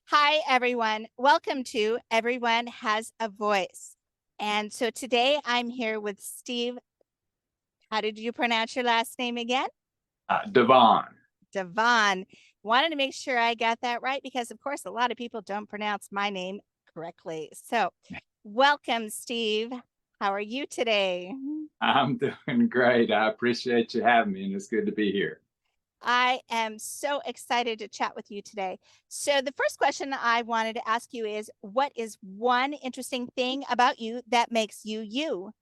Hi, everyone. Welcome to Everyone Has a Voice. And so today I'm here with Steve. How did you pronounce your last name again? DeVane. DeVane. Wanted to make sure I got that right because, of course, a lot of people don't pronounce my name correctly. So, welcome, Steve. How are you today? I'm doing great. I appreciate you having me, and it's good to be here. I am so excited to chat with you today. So, the first question I wanted to ask you is what is one interesting thing about you that makes you you?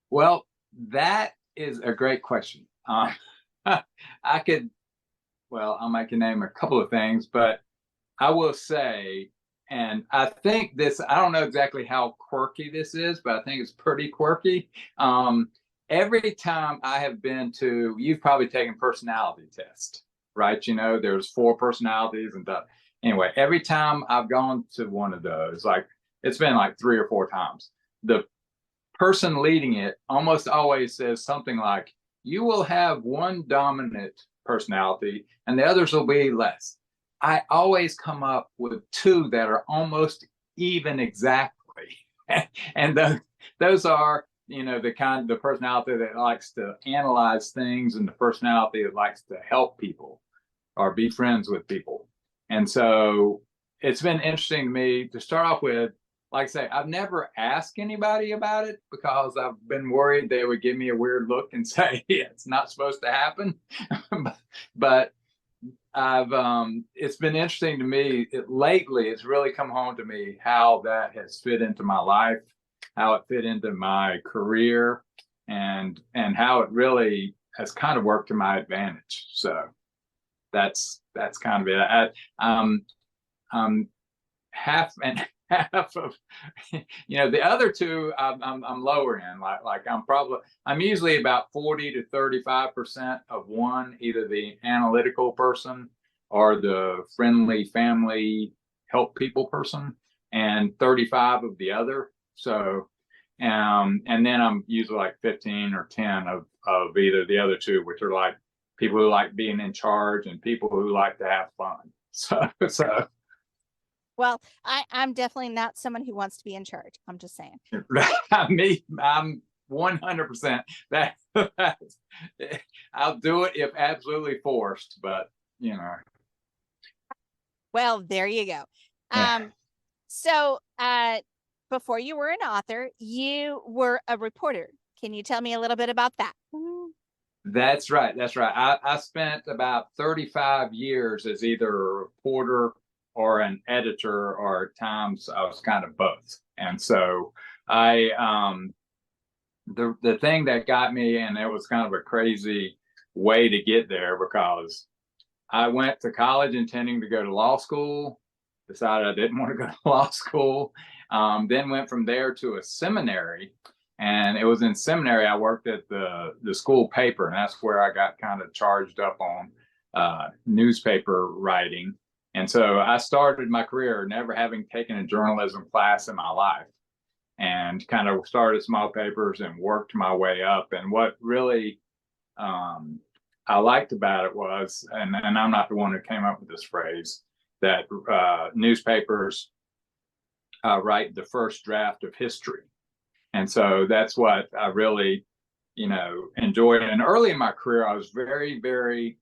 Well, that is a great question. I could, I can name a couple of things, but I will say, and I think this, I don't know exactly how quirky this is, but I think it's pretty quirky. Um, every time I have been to, you've probably taken personality test, right? You know, there's four personalities and stuff. Anyway, every time I've gone to one of those, like it's been like three or four times, the person leading it almost always says something like, you will have one dominant personality and the others will be less. I always come up with two that are almost even exactly. and those are, the personality that likes to analyze things and the personality that likes to help people or be friends with people. And so it's been interesting to me to start off with. Like I say, I've never asked anybody about it because I've been worried they would give me a weird look and say it's not supposed to happen. But I've it's been interesting to me lately. It's really come home to me how that has fit into my life, how it fit into my career, and how it really has kind of worked to my advantage. So that's kind of it. I'm half and half of, the other two I'm lower in. Like I'm usually about 40 to 35% of one, either the analytical person or the friendly family help people person, and 35 of the other. So and then I'm usually like 15 or 10 of either the other two, which are like people who like being in charge and people who like to have fun. So Well, I'm definitely not someone who wants to be in charge. I'm just saying. I'm 100% that. I'll do it if absolutely forced, but you know. Well, there you go. Yeah. So before you were an author, you were a reporter. Can you tell me a little bit about that? That's right. That's right. I spent about 35 years as either a reporter or an editor, or at times I was kind of both. And so I the thing that got me, and it was kind of a crazy way to get there, because I went to college intending to go to law school, decided I didn't want to go to law school, then went from there to a seminary. And it was in seminary I worked at the school paper, and that's where I got kind of charged up on newspaper writing. And so I started my career never having taken a journalism class in my life, and kind of started small papers and worked my way up. And what really um, I liked about it was, and I'm not the one who came up with this phrase, that newspapers write the first draft of history. And so that's what I really, enjoyed. And early in my career, I was very, very,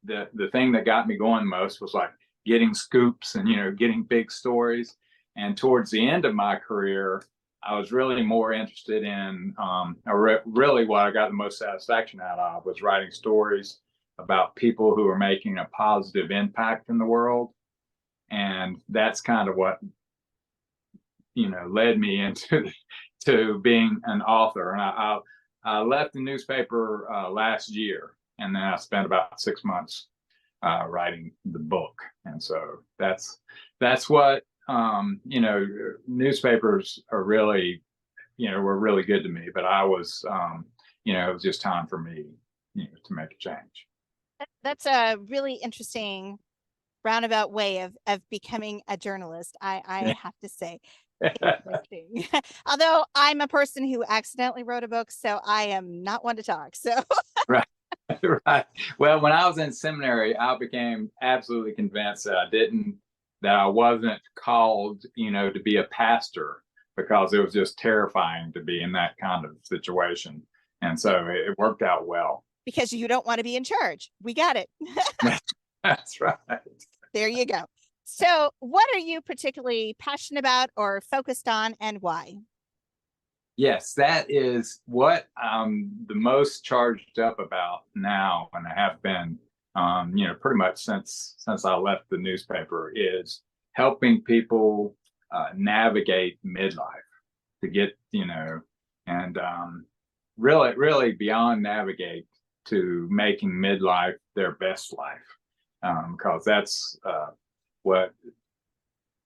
the thing that got me going most was like getting scoops and, getting big stories. And towards the end of my career, I was really more interested in, really what I got the most satisfaction out of was writing stories about people who are making a positive impact in the world. And that's kind of what, led me into to being an author. And I left the newspaper last year, and then I spent about 6 months writing the book. And so that's what newspapers are really, were really good to me. But I was, it was just time for me, to make a change. That's a really interesting roundabout way of becoming a journalist. I have to say. Interesting. Although I'm a person who accidentally wrote a book, so I am not one to talk. So Right. Right. Well, when I was in seminary, I became absolutely convinced that I wasn't called, to be a pastor because it was just terrifying to be in that kind of situation. And so it worked out well. Because you don't want to be in charge. We got it. That's right. There you go. So, what are you particularly passionate about or focused on, and why? Yes, that is what I'm the most charged up about now, and I have been, pretty much since I left the newspaper, is helping people navigate midlife to get, and really beyond navigate to making midlife their best life, because that's what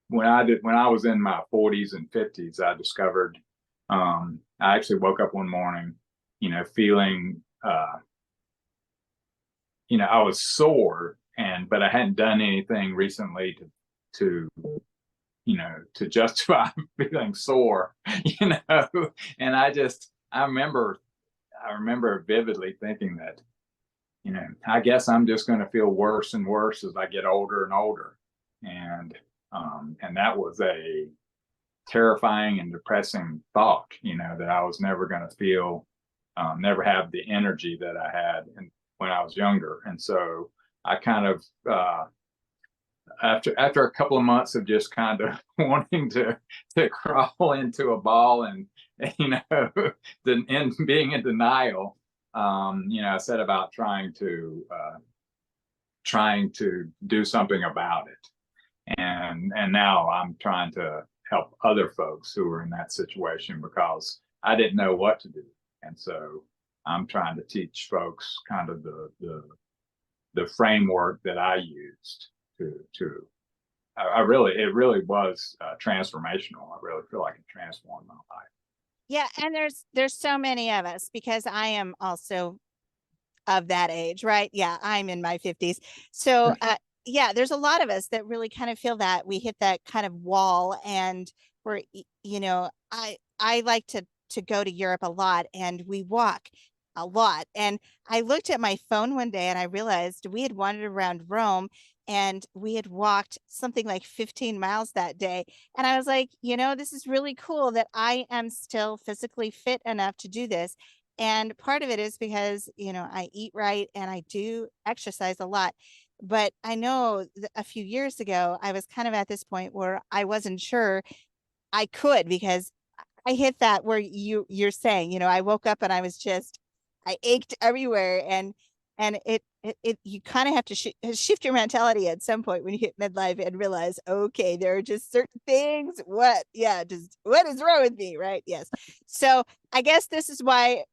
when I was in my 40s and 50s, I discovered I actually woke up one morning, feeling I was sore but I hadn't done anything recently to to justify feeling sore, and I remember vividly thinking that, I guess I'm just going to feel worse and worse as I get older and older. And that was a terrifying and depressing thought, that I was never going to never have the energy that I had when I was younger. And so I kind of, after a couple of months of just kind of wanting to crawl into a ball and, and being in denial, I set about trying to do something about it. And now I'm trying to help other folks who are in that situation because I didn't know what to do. And so I'm trying to teach folks kind of the framework that I used to it really was transformational. I really feel like it transformed my life. Yeah, and there's so many of us because I am also of that age, right? Yeah, I'm in my 50s. So, yeah, there's a lot of us that really kind of feel that we hit that kind of wall, and we're, I like to go to Europe a lot, and we walk a lot. And I looked at my phone one day and I realized we had wandered around Rome and we had walked something like 15 miles that day. And I was like, this is really cool that I am still physically fit enough to do this. And part of it is because, I eat right and I do exercise a lot. But I know a few years ago, I was kind of at this point where I wasn't sure I could, because I hit that where you're saying, I woke up and I ached everywhere. And you kind of have to shift your mentality at some point when you hit midlife and realize, okay, there are just certain things. What is wrong with me? Right. Yes. So I guess this is why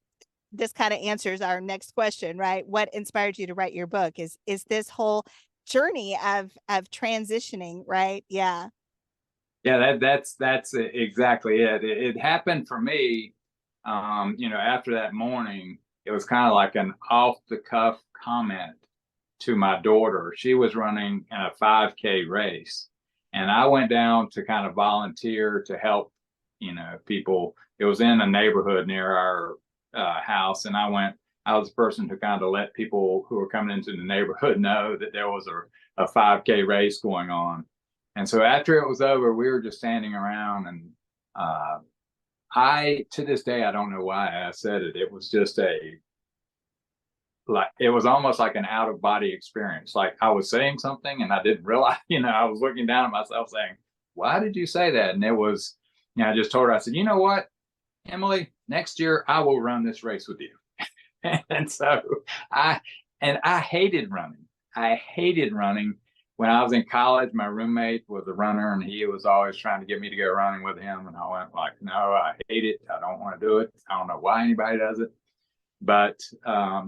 this kind of answers our next question, right? What inspired you to write your book is this whole journey of transitioning, right? Yeah. Yeah, that's exactly it. It happened for me, after that morning. It was kind of like an off the cuff comment to my daughter. She was running a 5K race, and I went down to kind of volunteer to help, people. It was in a neighborhood near our house, and I was the person who kind of let people who were coming into the neighborhood know that there was a 5K race going on. And so after it was over, we were just standing around, and to this day, I don't know why I said it. It was just it was almost like an out of body experience. Like I was saying something and I didn't realize, I was looking down at myself saying, why did you say that? And it was, I just told her, I said, you know what, Emily, next year I will run this race with you. And so I hated running. I hated running. When I was in college, my roommate was a runner and he was always trying to get me to go running with him. And I went like, no, I hate it. I don't want to do it. I don't know why anybody does it. But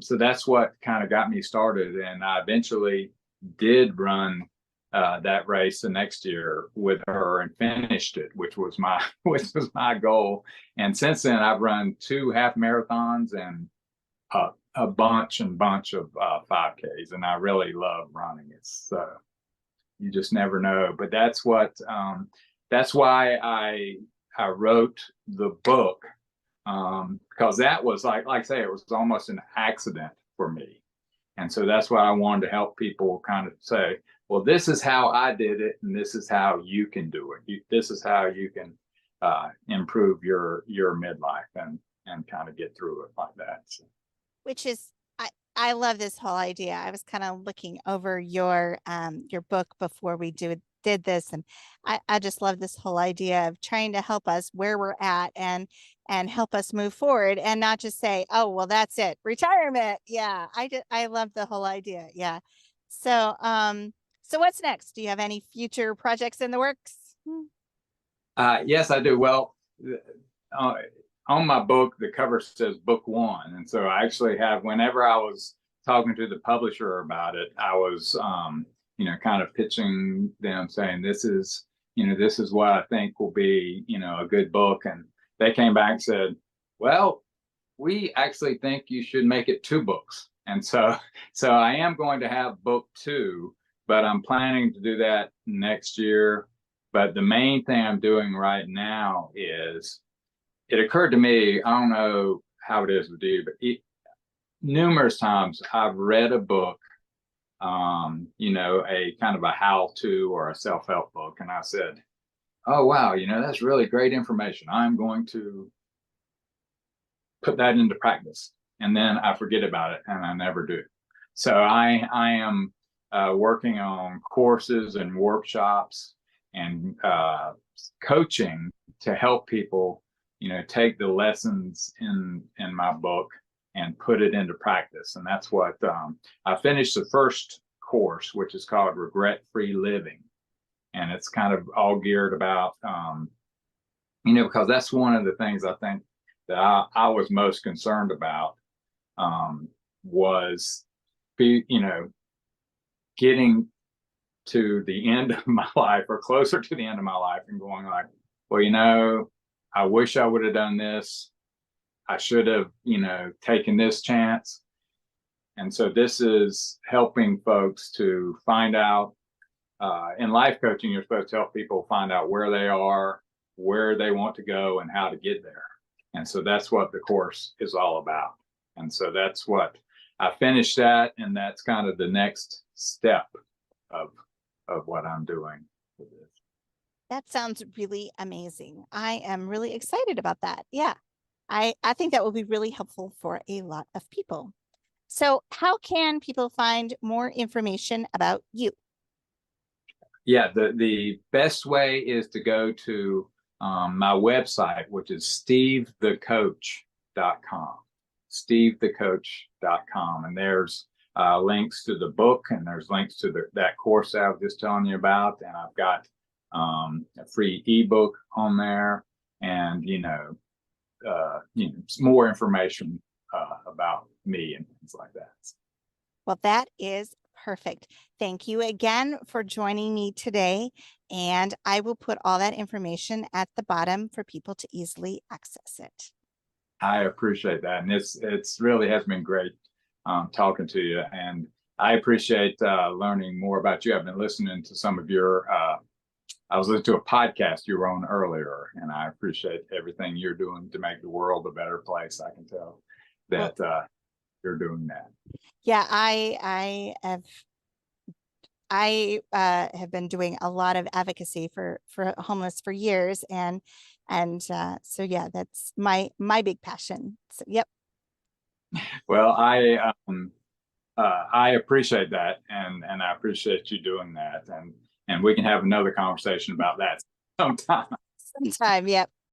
so that's what kind of got me started. And I eventually did run that race the next year with her and finished it, which was my goal. And since then, I've run 2 half marathons and a bunch of 5Ks, and I really love running. It's you just never know. But that's why I wrote the book, because that was like I say, it was almost an accident for me. And so that's what I wanted to help people kind of say, well, this is how I did it, and this is how you can do it. This is how you can improve your midlife and kind of get through it like that. So. Which is, I love this whole idea. I was kind of looking over your book before we did this, and I just love this whole idea of trying to help us where we're at and help us move forward, and not just say, oh, well, that's it, retirement. Yeah, I love the whole idea. Yeah. So so what's next? Do you have any future projects in the works? Yes, I do. Well, on my book, the cover says book 1. And so I actually have, whenever I was talking to the publisher about it, I was, kind of pitching them saying, this is what I think will be, a good book. And they came back and said, well, we actually think you should make it 2 books. And so I am going to have book 2, but I'm planning to do that next year. But the main thing I'm doing right now is, it occurred to me, I don't know how it is with you, but numerous times I've read a book, a kind of a how-to or a self-help book, and I said, oh, wow, that's really great information. I'm going to put that into practice. And then I forget about it and I never do. So I am working on courses and workshops and coaching to help people take the lessons in my book and put it into practice. And that's what I finished the first course, which is called Regret-Free Living. And it's kind of all geared about, because that's one of the things I think that I was most concerned about, was getting to the end of my life or closer to the end of my life and going like, well, I wish I would have done this. I should have, taken this chance. And so this is helping folks to find out, in life coaching, you're supposed to help people find out where they are, where they want to go, and how to get there. And so that's what the course is all about. And so that's what I finished that. And that's kind of the next step of what I'm doing with this. That sounds really amazing. I am really excited about that. Yeah. I think that will be really helpful for a lot of people. So how can people find more information about you? Yeah, the best way is to go to my website, which is stevethecoach.com. stevethecoach.com. And there's links to the book, and there's links to that course I was just telling you about. And I've got a free ebook on there, and more information about me and things like that. Well, that is perfect. Thank you again for joining me today. And I will put all that information at the bottom for people to easily access it. I appreciate that. And it's really has been great talking to you. And I appreciate learning more about you. I've been listening to some of your, I was listening to a podcast you were on earlier, and I appreciate everything you're doing to make the world a better place. I can tell that you're doing that. Yeah, I have been doing a lot of advocacy for homeless for years, and so yeah, that's my big passion. So yep. Well, I appreciate that, and I appreciate you doing that, and we can have another conversation about that sometime. Sometime, yep.